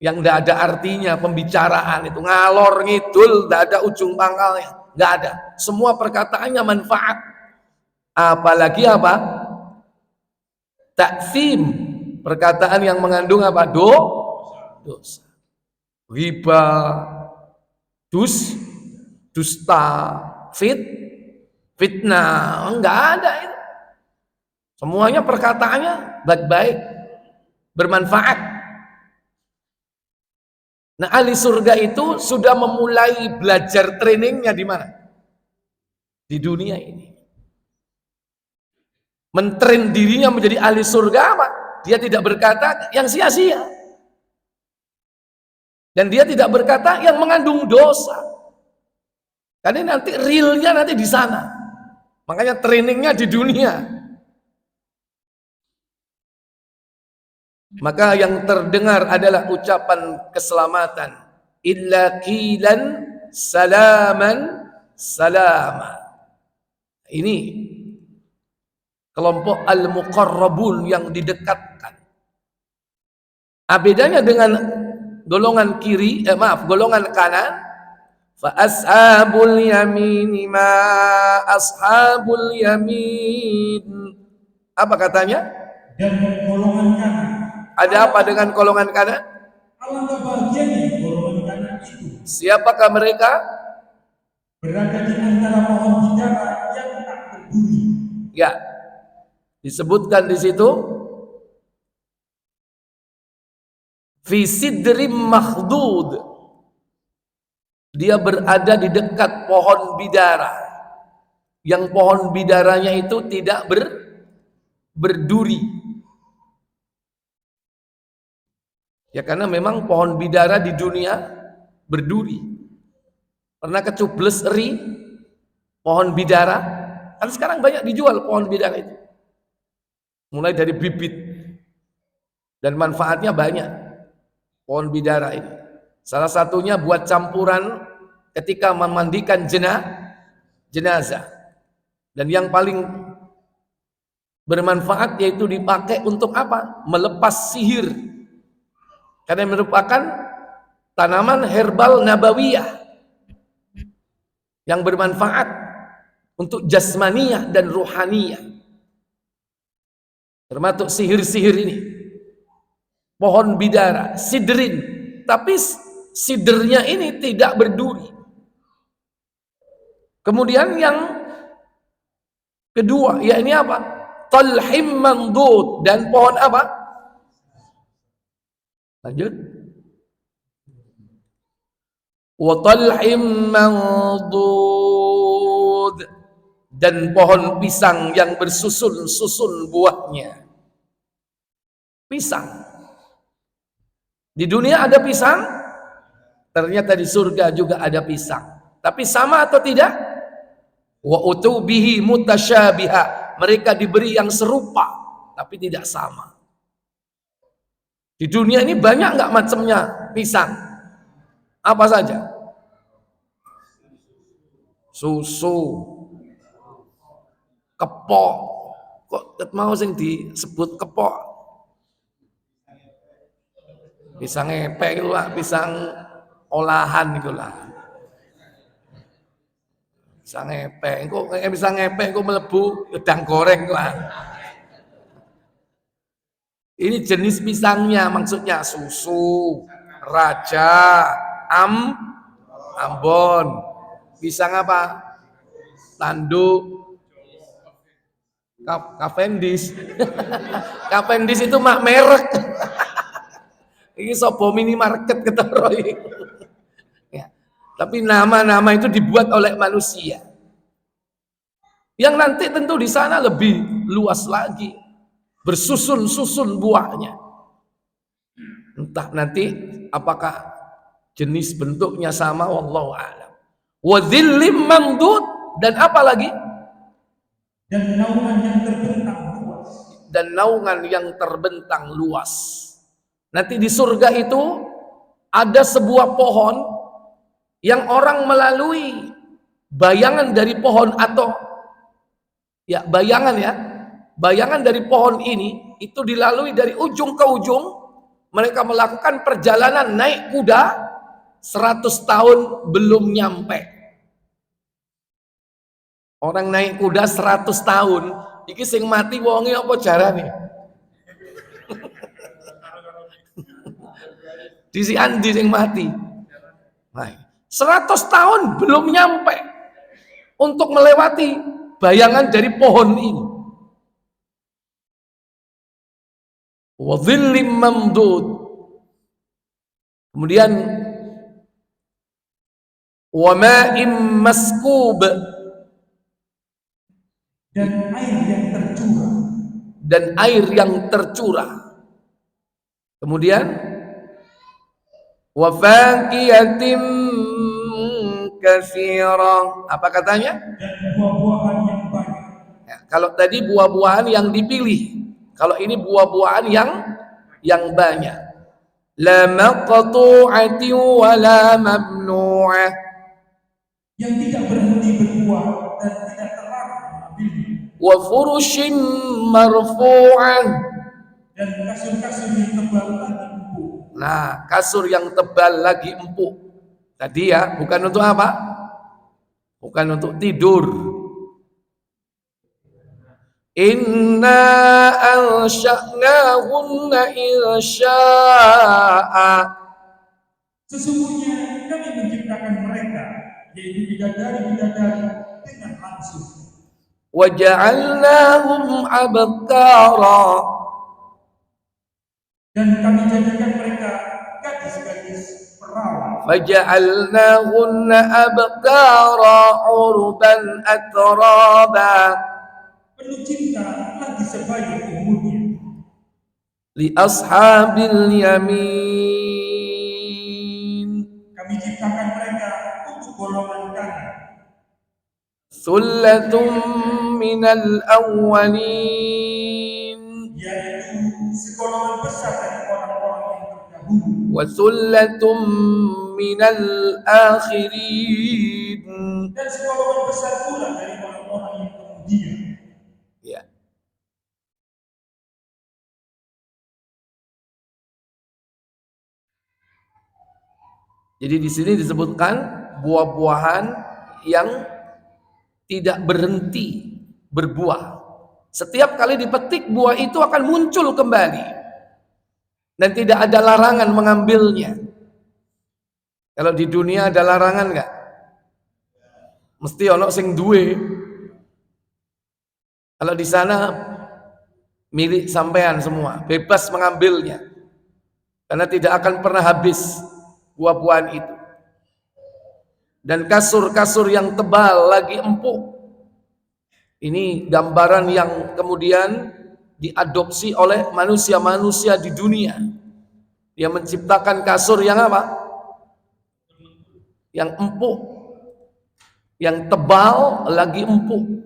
Yang tidak ada artinya pembicaraan itu, ngalor ngidul, tidak ada ujung pangkalnya, nggak ada. Semua perkataannya manfaat. Apalagi apa? Ta'thim, perkataan yang mengandung apa? Dosa. Riba, dusta, fitnah, enggak ada itu. Semuanya perkataannya baik-baik, bermanfaat. Nah, ahli surga itu sudah memulai belajar trainingnya di mana? Di dunia ini. Mentrain dirinya menjadi ahli surga apa? Dia tidak berkata yang sia-sia. Dan dia tidak berkata yang mengandung dosa. Karena nanti realnya nanti di sana. Makanya trainingnya di dunia. Maka yang terdengar adalah ucapan keselamatan. Illa qilan salaman salama. Ini kelompok al-muqarrabun yang didekatkan. Bedanya dengan golongan golongan kanan. Fa ashabul yamin ma ashabul yamin. Apa katanya? Dan golongan kanan. Ada apa dengan golongan kanan? Alangkah bahagianya golongan kanan itu. Siapakah mereka? Berada di antara pohon bidara yang tak berduri. Ya, disebutkan di situ fi sidrim makhdud. Dia berada di dekat pohon bidara. Yang pohon bidaranya itu tidak berduri. Ya karena memang pohon bidara di dunia berduri. Pernah kecubles eri pohon bidara? Kan sekarang banyak dijual pohon bidara itu. Mulai dari bibit. Dan manfaatnya banyak. Pohon bidara ini. Salah satunya buat campuran ketika memandikan jenazah. Dan yang paling bermanfaat yaitu dipakai untuk apa? Melepas sihir. Karena merupakan tanaman herbal nabawiyah yang bermanfaat untuk jasmaniyah dan ruhaniyah. Termasuk sihir-sihir ini. Pohon bidara, sidrin. Tapi sidernya ini tidak berduri. Kemudian yang kedua, ya ini apa? Talhim mandud. Dan pohon apa? Lanjut. Wa talhim mandud. Dan pohon pisang yang bersusun-susun buahnya. Pisang. Di dunia ada pisang, ternyata di surga juga ada pisang. Tapi sama atau tidak? Wa utubihi mutasyabiha. Mereka diberi yang serupa, tapi tidak sama. Di dunia ini banyak nggak macamnya pisang? Apa saja? Susu, kepok. Kok mau sing disebut kepok? Pisang epek itu lah, pisang olahan itu lah. Pisang epek, kok melebu gedang goreng lah. Ini jenis pisangnya, maksudnya susu, raja, Ambon, pisang apa? Tanduk, Cavendish. Cavendish itu mak merek. Ini sopo minimarket ketara ya. Tapi nama-nama itu dibuat oleh manusia. Yang nanti tentu di sana lebih luas lagi. Bersusun-susun buahnya. Entah nanti apakah jenis bentuknya sama, wallahu a'lam. Wa dhillim mamdud, dan apa lagi? Dan naungan yang terbentang luas. Dan naungan yang terbentang luas. Nanti di surga itu ada sebuah pohon yang orang melalui bayangan dari pohon atau bayangan dari pohon ini itu dilalui dari ujung ke ujung. Mereka melakukan perjalanan naik kuda 100 tahun belum nyampe. Orang naik kuda 100 tahun, iki sing mati wonge apa jarane? Disi andi sing mati. 100 tahun belum nyampe untuk melewati bayangan dari pohon ini. Wa dhillim mamdud. Kemudian wa ma'im maskub, dan air yang tercurah. Dan air yang tercurah. Kemudian wa faqiyatin katsirah. Apa katanya? Dan buah-buahan yang banyak. Ya, kalau tadi buah-buahan yang dipilih, kalau ini buah-buahan yang banyak. La maqtu'ati wa la mamnu'ah. Yang tidak berhenti berbuah dan tidak terlarang mengambilnya. Wa furushin marfu'ah. Dan kasur-kasur yang tebal lagi empuk. Nah, kasur yang tebal lagi empuk. Tadi ya, bukan untuk apa? Bukan untuk tidur. Inna ansha'nahunna insya'a. Sesungguhnya kami menciptakan mereka, yaitu bidadari-bidadari, dengan langsung. Wa ja'alnahum abkara. Dan kami jadikan mereka gadis-gadis perawan. Faja'alnahunna abkara urban atraba. Penuh cinta lagi sebaik umurnya. Li ashabil yamin. Kami ciptakan mereka untuk golongan kanan. Sullatun minal awwalin. Yaitu segolongan besar dari orang-orang yang terdahulu. Wa sullatun minal akhirin. Dan segolongan besar pula dari orang-orang yang kemudian. Ya. Jadi di sini disebutkan buah-buahan yang tidak berhenti berbuah. Setiap kali dipetik buah itu akan muncul kembali. Dan tidak ada larangan mengambilnya. Kalau di dunia ada larangan enggak? Mesti ono sing duwe. Kalau di sana milik sampean semua, bebas mengambilnya. Karena tidak akan pernah habis buah-buahan itu. Dan kasur-kasur yang tebal lagi empuk. Ini gambaran yang kemudian diadopsi oleh manusia-manusia di dunia. Dia menciptakan kasur yang apa? Yang empuk. Yang tebal lagi empuk.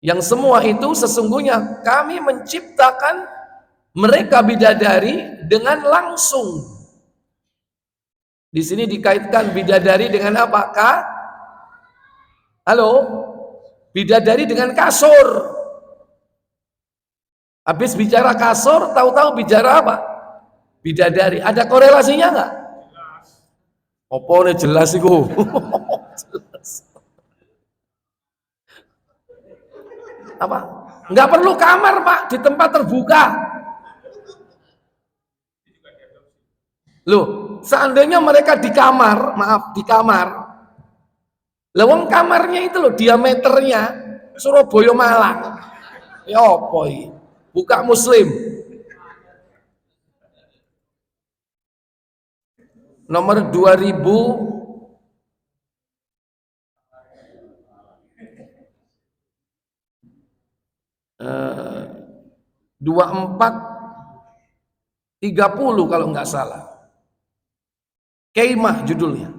Yang semua itu sesungguhnya kami menciptakan mereka bidadari dengan langsung. Di sini dikaitkan bidadari dengan apa? Halo? Bidadari dengan kasur. Habis bicara kasur, tahu-tahu bicara apa? Bidadari. Ada korelasinya nggak? Apa nih jelas itu? Jelas. Apa? Nggak perlu kamar, Pak, di tempat terbuka. Loh, seandainya mereka di kamar, maaf, di kamar. Lawang kamarnya itu loh, diameternya Surabaya Malang. Ya apa ini? Buka Muslim. Nomor 2430 kalau nggak salah. Kemah judulnya.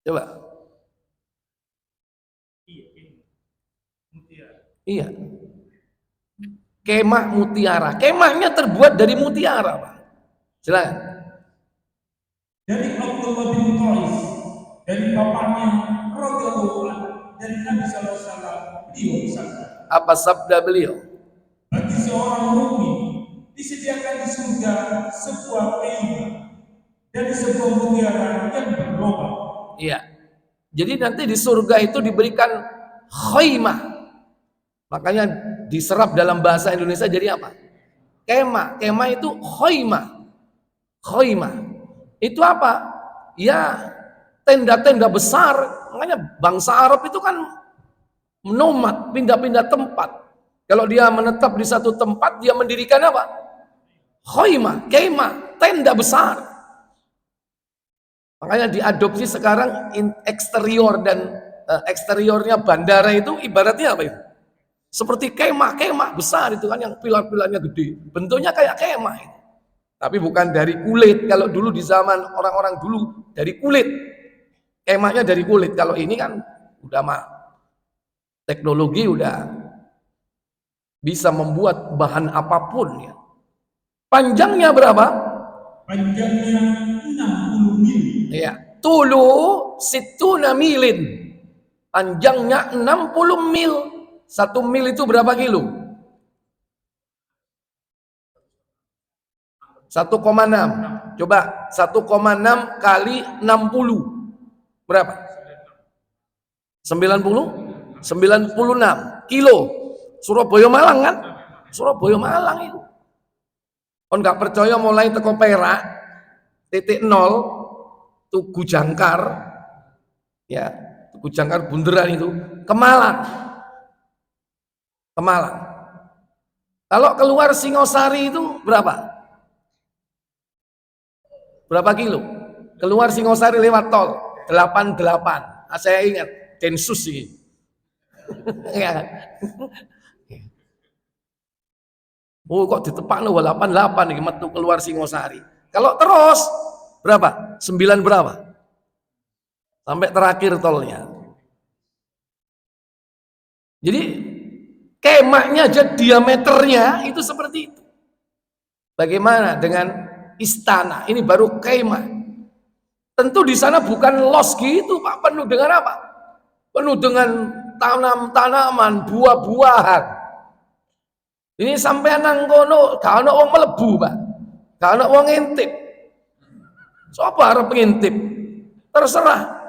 Coba. Iya. Kemah mutiara. Kemahnya terbuat dari mutiara, Pak. Silakan. Dari Abdullah bin Qais, dari bapaknya radhiyallahu anhu, dari Nabi sallallahu alaihi wasallam, beliau bersabda. Apa sabda beliau? Bagi seorang mukmin disediakan di surga sebuah kemah dari sebuah mutiara yang berlobang. Iya. Jadi nanti di surga itu diberikan khaimah. Makanya diserap dalam bahasa Indonesia jadi apa? Kemah. Kemah itu khaimah. Khaimah. Itu apa? Ya, tenda-tenda besar. Makanya bangsa Arab itu kan nomad, pindah-pindah tempat. Kalau dia menetap di satu tempat, dia mendirikan apa? Khaimah, kemah, tenda besar. Makanya diadopsi sekarang eksterior dan eksteriornya bandara itu ibaratnya apa itu? Seperti kemah besar itu kan yang pilar-pilarnya gede. Bentuknya kayak kemah itu. Tapi bukan dari kulit. Kalau dulu di zaman orang-orang dulu dari kulit. Kemahnya dari kulit. Kalau ini kan udah teknologi udah bisa membuat bahan apapun ya. Panjangnya berapa? Panjangnya 60 mil. Ya, tulu situna milin. Panjangnya 60 mil. 1 mil itu berapa kilo? 1,6. Coba 1,6 kali 60. Berapa? 90? 96 kilo. Surabaya Malang kan? Surabaya Malang itu. Oh nggak percaya mulai teko Perak titik 0 Tugu Jangkar ya, Tugu Jangkar bunderan itu ke Malang. Kalau keluar Singosari itu berapa? Berapa kilo? Keluar Singosari lewat tol 88. Nah, saya ingat Densus ini. Ya. Oh kok ditepakno 88 iki metu keluar Singosari. Kalau terus berapa? 9 berapa? Sampai terakhir tolnya. Jadi kemahnya aja diameternya itu seperti itu. Bagaimana dengan istana? Ini baru kemah. Tentu di sana bukan los gitu, Pak. Penuh dengan apa? Penuh dengan tanaman, buah-buahan. Ini sampai nang kono, gak ana wong mlebu, Pak. Gak ana wong ngintip. Sapa arep ngintip? Terserah.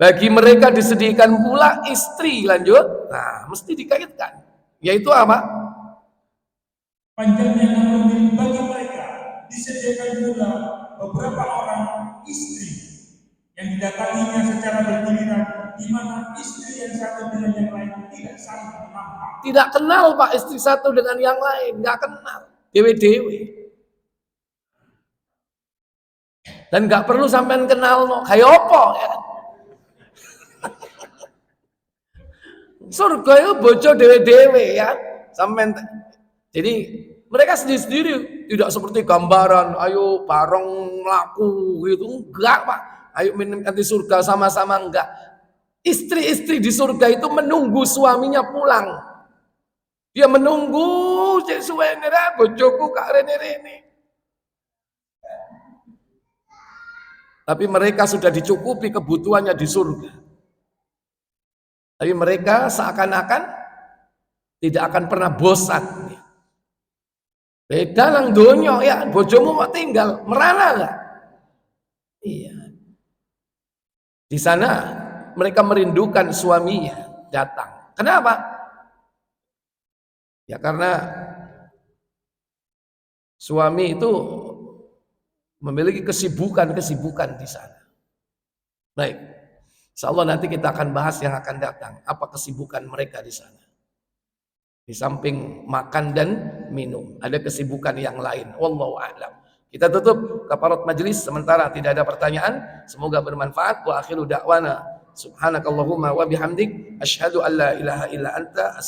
Bagi mereka disediakan pula istri, lanjut. Nah, mesti dikaitkan. Yaitu apa? Panjangnya 60 mil. Bagi mereka disediakan pula beberapa orang istri yang didatanginya secara bergiliran, di mana istri yang satu dengan yang lain tidak saling menampak. Tidak kenal, Pak, istri satu dengan yang lain, nggak kenal. Dewe-dewe. Dan nggak perlu sampean kenal, no. Kayak apa? Ya. Surga itu bojo dewe-dewe ya. Sampean. Jadi mereka sendiri-sendiri, tidak seperti gambaran, ayo bareng laku gitu, enggak Pak. Ayo menikmati surga sama-sama, enggak. Istri-istri di surga itu menunggu suaminya pulang. Dia menunggu cek suwe nira bojoku kak rene-rene. Tapi mereka sudah dicukupi kebutuhannya di surga. Tapi mereka seakan-akan tidak akan pernah bosan. Beda nang donya ya, bojomu mau tinggal, merana enggak? Iya. Di sana mereka merindukan suaminya datang. Kenapa? Ya karena suami itu memiliki kesibukan di sana. Baik, insyaallah nanti kita akan bahas yang akan datang. Apa kesibukan mereka di sana? Di samping makan dan minum, ada kesibukan yang lain. Wallahu a'lam. Kita tutup kafarat majelis sementara tidak ada pertanyaan. Semoga bermanfaat. Wa akhiru da'wana subhanakallahumma wa bihamdik asyhadu an la ilaha illa anta